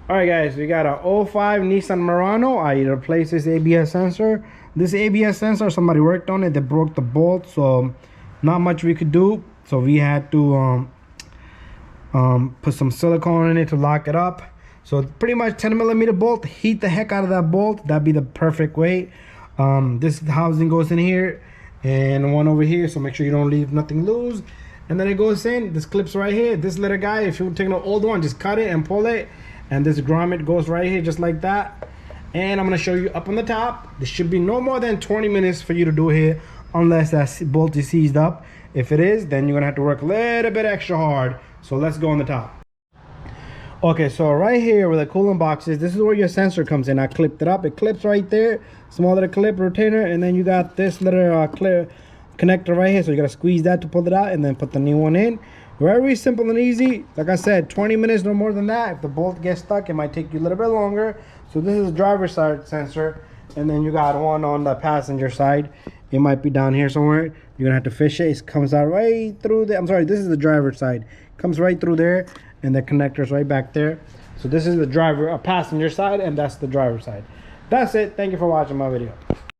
All right, guys, we got a '05 Nissan Murano. I replaced this ABS sensor. This ABS sensor, somebody worked on it. They broke the bolt, so not much we could do. So we had to put some silicone in it to lock it up. So pretty much 10mm bolt. Heat the heck out of that bolt. That'd be the perfect weight. This housing goes in here and one over here. So make sure you don't leave nothing loose. And then it goes in. This clips right here. This little guy, if you take an old one, just cut it and pull it. And this grommet goes right here just like that. And I'm gonna show you up on the top. This should be no more than 20 minutes for you to do here, unless that bolt is seized up. If it is, then you're gonna have to work a little bit extra hard. So let's go on the top. Okay, so right here where the coolant box is, this is where your sensor comes in. I clipped it up. It clips right there. Small little clip rotator, and then you got this little clear connector right here. So you gotta squeeze that to pull it out and then put the new one in. Very simple and easy. Like I said, 20 minutes, no more than that. If the bolt gets stuck, it might take you a little bit longer. So this is the driver's side sensor, and then you got one on the passenger side. It might be down here somewhere. You're gonna have to fish it. It comes out right through there. I'm sorry, this is the driver's side. Comes right through there, and the connector's right back there. So this is the passenger side, and that's the driver's side. That's it. Thank you for watching my video.